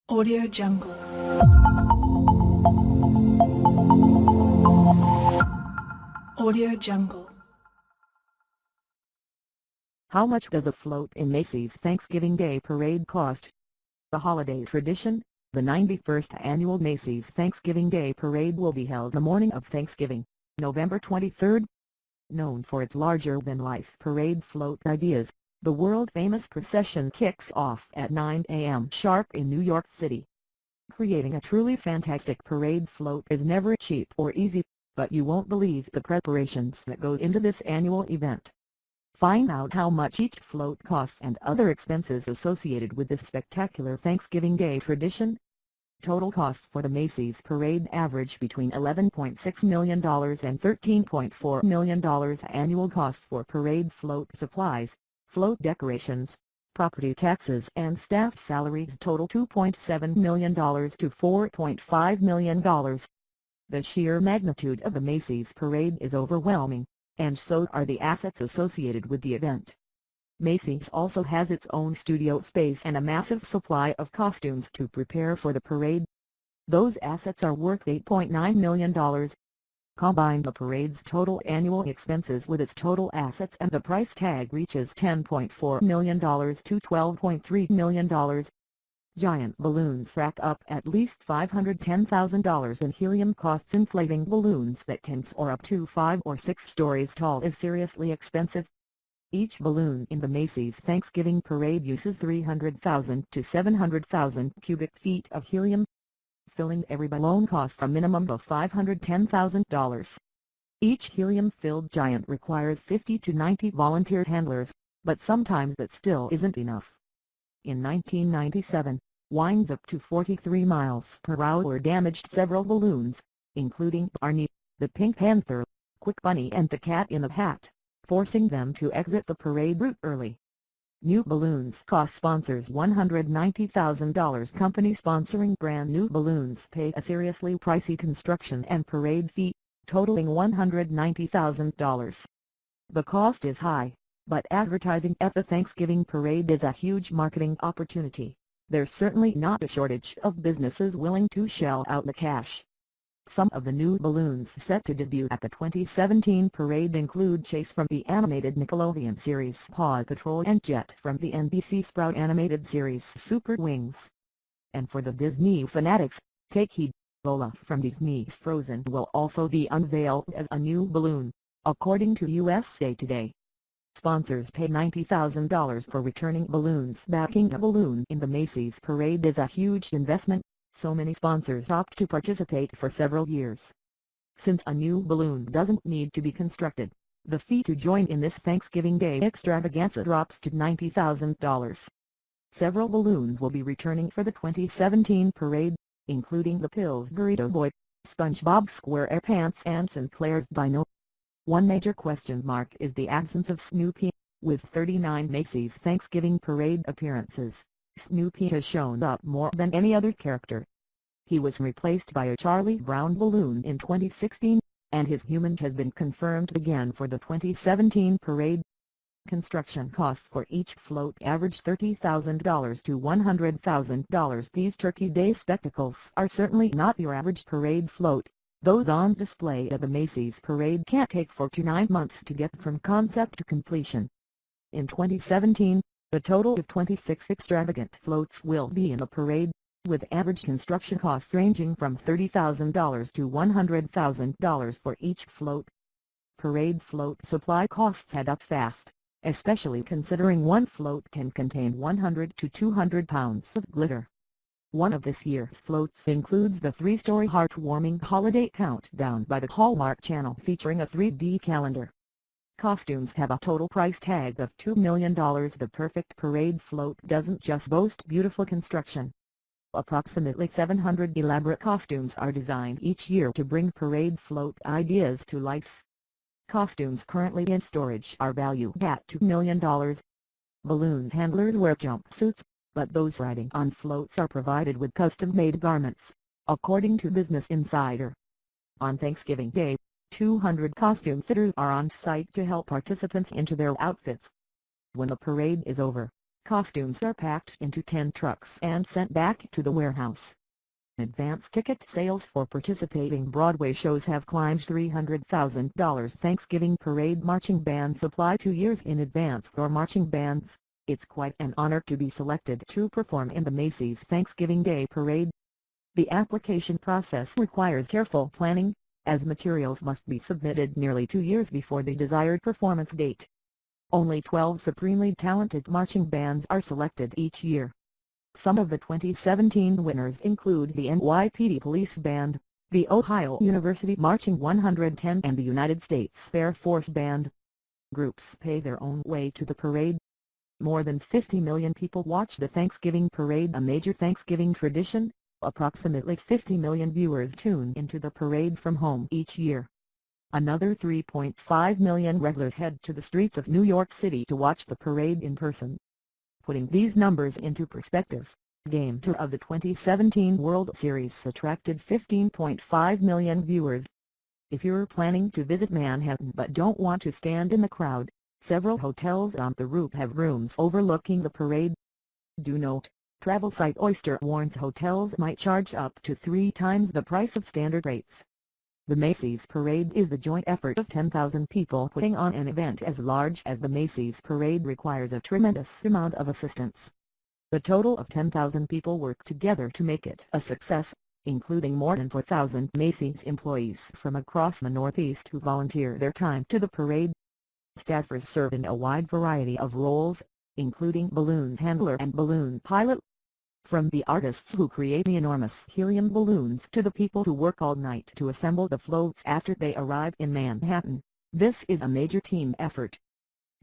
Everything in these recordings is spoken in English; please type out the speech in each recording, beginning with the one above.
Audio Jungle. Audio Jungle. How much does a float in Macy's Thanksgiving Day Parade cost? The holiday tradition, the 91st annual Macy's Thanksgiving Day Parade will be held the morning of Thanksgiving, November 23. Known for its larger-than-life parade float ideas, the world-famous procession kicks off at 9 a.m. sharp in New York City. Creating a truly fantastic parade float is never cheap or easy, but you won't believe the preparations that go into this annual event. Find out how much each float costs and other expenses associated with this spectacular Thanksgiving Day tradition. Total costs for the Macy's Parade average between $11.6 million and $13.4 million. Annual costs for parade float supplies, float decorations, property taxes and staff salaries total $2.7 million to $4.5 million. The sheer magnitude of the Macy's Parade is overwhelming, and so are the assets associated with the event. Macy's also has its own studio space and a massive supply of costumes to prepare for the parade. Those assets are worth $8.9 million. Combine the parade's total annual expenses with its total assets and the price tag reaches $10.4 million to $12.3 million. Giant balloons rack up at least $510,000 in helium costs. Inflating balloons that can soar up to 5 or 6 stories tall is seriously expensive. Each balloon in the Macy's Thanksgiving Parade uses 300,000 to 700,000 cubic feet of helium. Filling every balloon costs a minimum of $510,000. Each helium-filled giant requires 50 to 90 volunteer handlers, but sometimes that still isn't enough. In 1997, winds up to 43 miles per hour damaged several balloons, including Barney, the Pink Panther, Quick Bunny and the Cat in the Hat, forcing them to exit the parade route early. New balloons cost sponsors $190,000. Companies sponsoring brand new balloons pay a seriously pricey construction and parade fee, totaling $190,000. The cost is high, but advertising at the Thanksgiving Parade is a huge marketing opportunity. There's certainly not a shortage of businesses willing to shell out the cash. Some of the new balloons set to debut at the 2017 parade include Chase from the animated Nickelodeon series Paw Patrol and Jet from the NBC Sprout animated series Super Wings. And for the Disney fanatics, take heed, Olaf from Disney's Frozen will also be unveiled as a new balloon, according to USA Today. Sponsors pay $90,000 for returning balloons. Backing a balloon in the Macy's Parade is a huge investment, so many sponsors opt to participate for several years. Since a new balloon doesn't need to be constructed, the fee to join in this Thanksgiving Day extravaganza drops to $90,000. Several balloons will be returning for the 2017 parade, including the Pillsbury Doughboy, SpongeBob SquarePants and Sinclair's Dino. One major question mark is the absence of Snoopy. With 39 Macy's Thanksgiving Parade appearances, Snoopy has shown up more than any other character. He was replaced by a Charlie Brown balloon in 2016, and his human has been confirmed again for the 2017 parade. Construction costs for each float average $30,000 to $100,000. These Turkey Day spectacles are certainly not your average parade float. Those on display at the Macy's Parade can't take 4 to 9 months to get from concept to completion. In 2017, a total of 26 extravagant floats will be in the parade, with average construction costs ranging from $30,000 to $100,000 for each float. Parade float supply costs add up fast, especially considering one float can contain 100 to 200 pounds of glitter. One of this year's floats includes the 3-story heartwarming holiday countdown by the Hallmark Channel featuring a 3D calendar. Costumes have a total price tag of $2 million. The perfect parade float doesn't just boast beautiful construction. Approximately 700 elaborate costumes are designed each year to bring parade float ideas to life. Costumes currently in storage are valued at $2 million. Balloon handlers wear jumpsuits, but those riding on floats are provided with custom-made garments, according to Business Insider. On Thanksgiving Day, 200 costume fitters are on site to help participants into their outfits. When the parade is over, Costumes are packed into 10 trucks and sent back to the warehouse. Advance ticket sales for participating Broadway shows have climbed $300,000. Thanksgiving Parade marching bands apply 2 years in advance for marching bands. It's quite an honor to be selected to perform in the Macy's Thanksgiving Day Parade. The application process requires careful planning, as materials must be submitted nearly 2 years before the desired performance date. Only 12 supremely talented marching bands are selected each year. Some of the 2017 winners include the NYPD Police Band, the Ohio University Marching 110 and the United States Air Force Band. Groups pay their own way to the parade. More than 50 million people watch the Thanksgiving Parade, a major Thanksgiving tradition. Approximately 50 million viewers tune into the parade from home each year. Another 3.5 million regulars head to the streets of New York City to watch the parade in person. Putting these numbers into perspective, Game 2 of the 2017 World Series attracted 15.5 million viewers. If you're planning to visit Manhattan but don't want to stand in the crowd, several hotels on the route have rooms overlooking the parade. Do note, travel site Oyster warns hotels might charge up to 3 times the price of standard rates. The Macy's Parade is the joint effort of 10,000 people. Putting on an event as large as the Macy's Parade requires a tremendous amount of assistance. The total of 10,000 people work together to make it a success, including more than 4,000 Macy's employees from across the Northeast who volunteer their time to the parade. Staffers serve in a wide variety of roles, including balloon handler and balloon pilot. From the artists who create the enormous helium balloons to the people who work all night to assemble the floats after they arrive in Manhattan, this is a major team effort.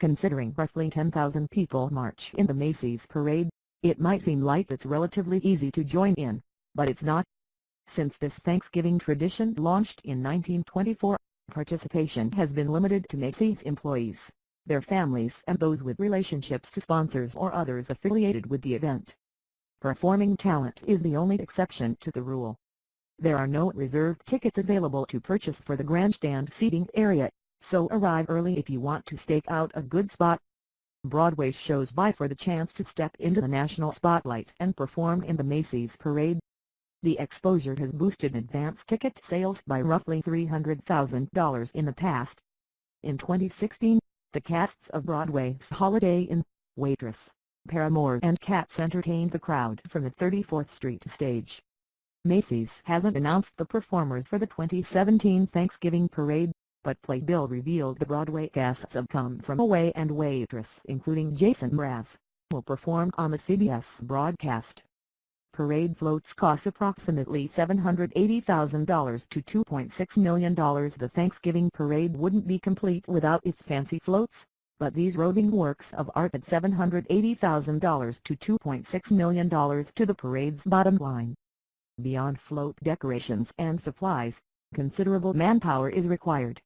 Considering roughly 10,000 people march in the Macy's Parade, it might seem like it's relatively easy to join in, but it's not. Since this Thanksgiving tradition launched in 1924, participation has been limited to Macy's employees, their families and those with relationships to sponsors or others affiliated with the event. Performing talent is the only exception to the rule. There are no reserved tickets available to purchase for the grandstand seating area, so arrive early if you want to stake out a good spot. Broadway shows vie for the chance to step into the national spotlight and perform in the Macy's Parade. The exposure has boosted advance ticket sales by roughly $300,000 in the past. In 2016, the casts of Broadway's Holiday Inn, Waitress, Paramore and Cats entertained the crowd from the 34th Street stage. Macy's hasn't announced the performers for the 2017 Thanksgiving Parade, but Playbill revealed the Broadway casts of Come From Away and Waitress, including Jason Mraz, will perform on the CBS broadcast. Parade floats cost approximately $780,000 to $2.6 million. The Thanksgiving Parade wouldn't be complete without its fancy floats, but these roving works of art add $780,000 to $2.6 million to the parade's bottom line. Beyond float decorations and supplies, considerable manpower is required.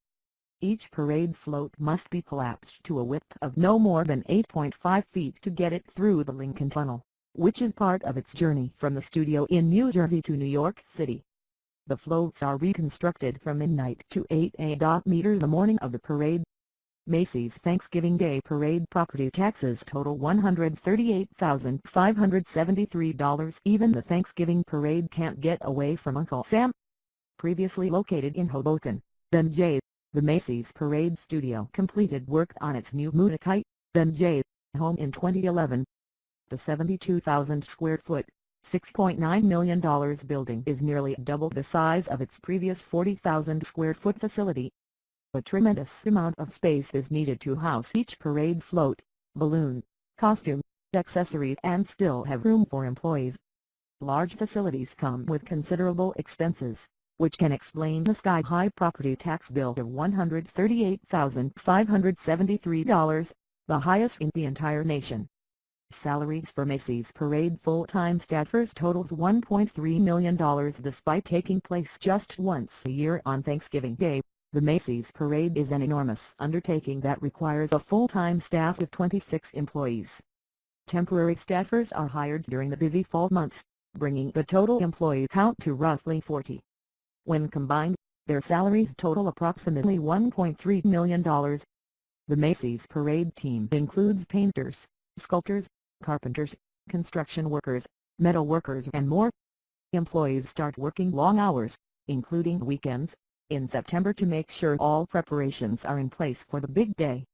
Each parade float must be collapsed to a width of no more than 8.5 feet to get it through the Lincoln Tunnel, which is part of its journey from the studio in New Jersey to New York City. The floats are reconstructed from midnight to 8 a.m. the morning of the parade. Macy's Thanksgiving Day Parade property taxes total $138,573. Even the Thanksgiving Parade can't get away from Uncle Sam. Previously located in Hoboken, Ben J., the Macy's Parade Studio completed work on its new Moonakite, Ben J. home in 2011. The 72,000 square foot, $6.9 million building is nearly double the size of its previous 40,000 square foot facility. A tremendous amount of space is needed to house each parade float, balloon, costume, accessories and still have room for employees. Large facilities come with considerable expenses, which can explain the sky-high property tax bill of $138,573, the highest in the entire nation. Salaries for Macy's Parade full-time staffers totals $1.3 million. Despite taking place just once a year on Thanksgiving Day, the Macy's Parade is an enormous undertaking that requires a full-time staff of 26 employees. Temporary staffers are hired during the busy fall months, bringing the total employee count to roughly 40. When combined, their salaries total approximately $1.3 million. The Macy's Parade team includes painters, sculptors, carpenters, construction workers, metal workers and more. Employees start working long hours, including weekends, in September to make sure all preparations are in place for the big day.